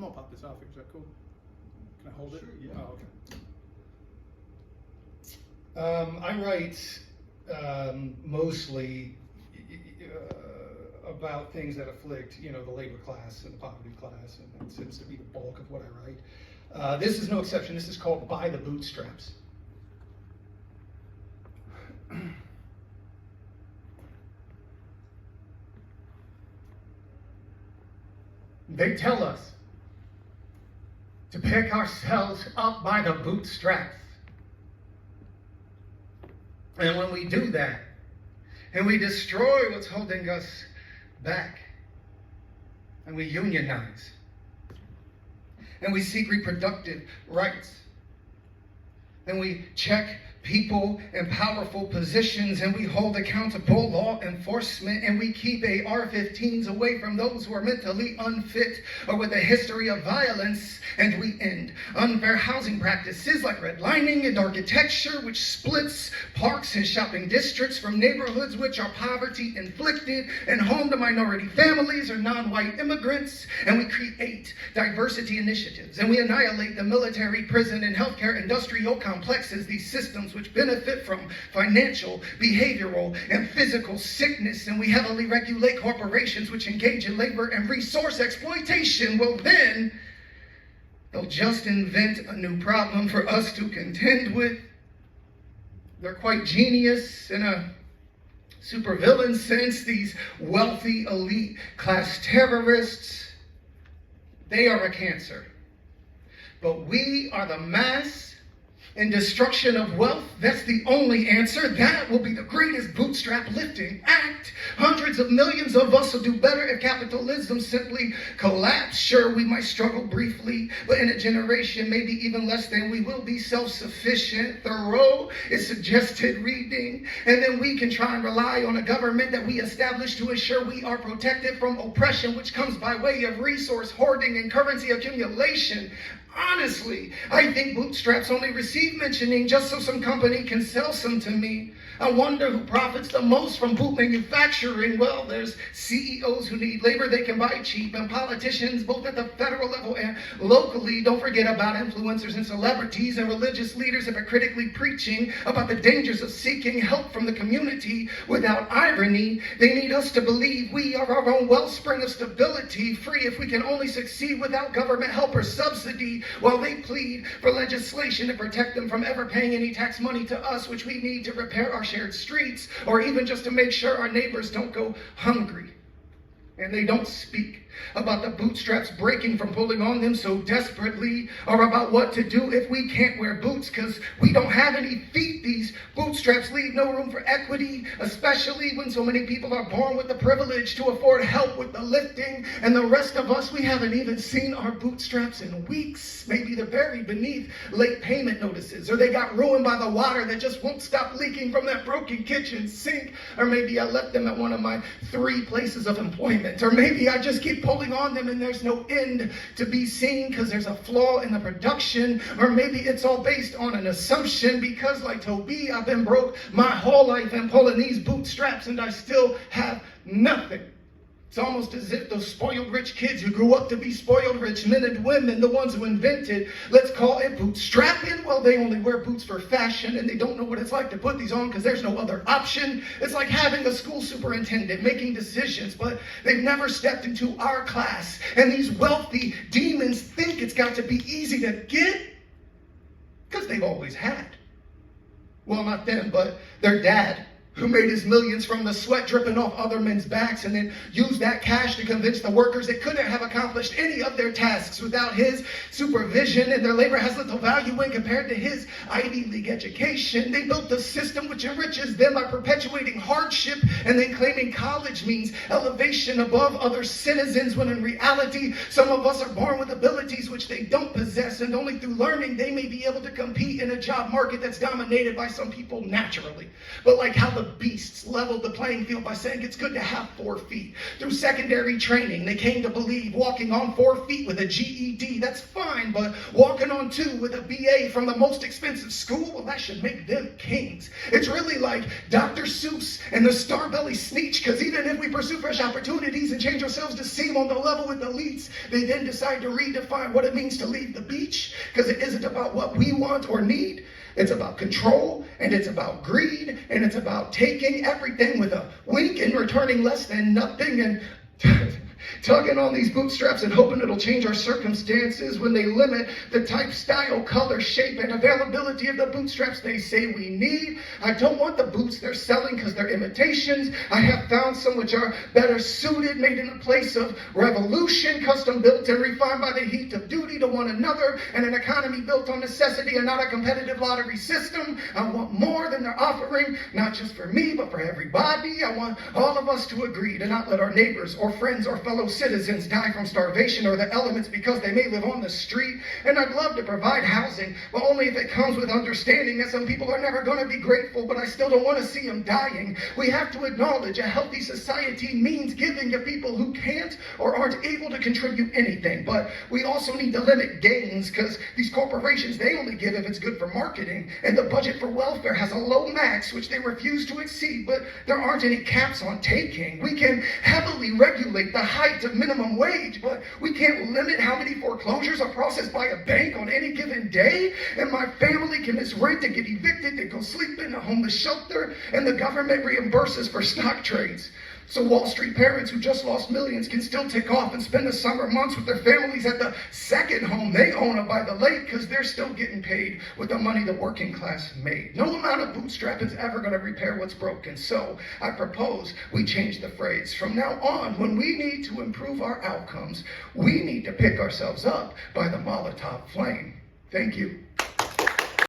gonna pop this off here. Is that cool? Can I hold it? Sure, yeah. Oh, okay. I write mostly about things that afflict, the labor class and the poverty class, and that seems to be the bulk of what I write. This is no exception. This is called By the Bootstraps. They tell us to pick ourselves up by the bootstraps. And when we do that, and we destroy what's holding us back, and we unionize, and we seek reproductive rights, and we check people in powerful positions, and we hold accountable law enforcement, and we keep AR-15s away from those who are mentally unfit or with a history of violence, and we end unfair housing practices like redlining and architecture, which splits parks and shopping districts from neighborhoods which are poverty inflicted and home to minority families or non-white immigrants, and we create diversity initiatives, and we annihilate the military, prison, and healthcare industrial complexes, these systems which benefit from financial, behavioral, and physical sickness, and we heavily regulate corporations which engage in labor and resource exploitation. Well, then they'll just invent a new problem for us to contend with. They're quite genius in a supervillain sense, these wealthy elite class terrorists. They are a cancer. But we are the mass and destruction of wealth. That's the only answer. That will be the greatest bootstrap lifting act. Hundreds of millions of us will do better if capitalism simply collapsed. Sure, we might struggle briefly, but in a generation, maybe even less than, we will be self-sufficient. Thoreau is suggested reading, and then we can try and rely on a government that we establish to ensure we are protected from oppression, which comes by way of resource hoarding and currency accumulation. Honestly, I think bootstraps only receive mentioning just so some company can sell some to me. I wonder who profits the most from boot manufacturing. Well, there's CEOs who need labor they can buy cheap, and politicians both at the federal level and locally. Don't forget about influencers and celebrities and religious leaders hypocritically preaching about the dangers of seeking help from the community without irony. They need us to believe we are our own wellspring of stability, free if we can only succeed without government help or subsidy, while they plead for legislation to protect them from ever paying any tax money to us, which we need to repair our shared streets, or even just to make sure our neighbors don't go hungry. And they don't speak about the bootstraps breaking from pulling on them so desperately, or about what to do if we can't wear boots because we don't have any feet. These bootstraps leave no room for equity, especially when so many people are born with the privilege to afford help with the lifting, and the rest of us, we haven't even seen our bootstraps in weeks. Maybe they're buried beneath late payment notices, or they got ruined by the water that just won't stop leaking from that broken kitchen sink, or maybe I left them at one of my 3 places of employment, or maybe I just keep pulling on them and there's no end to be seen because there's a flaw in the production, or maybe it's all based on an assumption because, like Toby, I've been broke my whole life and pulling these bootstraps and I still have nothing. It's almost as if those spoiled rich kids who grew up to be spoiled rich men and women, the ones who invented, let's call it bootstrapping, well, they only wear boots for fashion and they don't know what it's like to put these on because there's no other option. It's like having a school superintendent making decisions, but they've never stepped into our class. And these wealthy demons think it's got to be easy to get because they've always had. Well, not them, but their dad, who made his millions from the sweat dripping off other men's backs and then used that cash to convince the workers they couldn't have accomplished any of their tasks without his supervision, and their labor has little value when compared to his Ivy League education. They built a system which enriches them by perpetuating hardship and then claiming college means elevation above other citizens, when in reality, some of us are born with abilities which they don't possess, and only through learning they may be able to compete in a job market that's dominated by some people naturally. But like how the the beasts leveled the playing field by saying it's good to have 4 feet. Through secondary training, they came to believe walking on 4 feet with a GED, that's fine, but walking on 2 with a BA from the most expensive school, well, that should make them kings. It's really like Dr. Seuss and the Starbelly Sneetch, because even if we pursue fresh opportunities and change ourselves to seem on the level with the elites, they then decide to redefine what it means to leave the beach, because it isn't about what we want or need. It's about control, and it's about greed, and it's about taking everything with a wink and returning less than nothing, and tugging on these bootstraps and hoping it'll change our circumstances when they limit the type, style, color, shape, and availability of the bootstraps they say we need. I don't want the boots they're selling because they're imitations. I have found some which are better suited, made in a place of revolution, custom built and refined by the heat of duty to one another, and an economy built on necessity and not a competitive lottery system. I want more than they're offering, not just for me, but for everybody. I want all of us to agree to not let our neighbors or friends or fellow citizens die from starvation or the elements because they may live on the street. And I'd love to provide housing, but only if it comes with understanding that some people are never going to be grateful, but I still don't want to see them dying. We have to acknowledge a healthy society means giving to people who can't or aren't able to contribute anything. But we also need to limit gains, because these corporations, they only give if it's good for marketing. And the budget for welfare has a low max, which they refuse to exceed, but there aren't any caps on taking. We can heavily regulate the height of minimum wage, but we can't limit how many foreclosures are processed by a bank on any given day. And my family can miss rent and get evicted to go sleep in a homeless shelter, and the government reimburses for stock trades. So Wall Street parents who just lost millions can still take off and spend the summer months with their families at the second home they own up by the lake, because they're still getting paid with the money the working class made. No amount of bootstrap is ever going to repair what's broken. So I propose we change the phrase. From now on, when we need to improve our outcomes, we need to pick ourselves up by the Molotov flame. Thank you.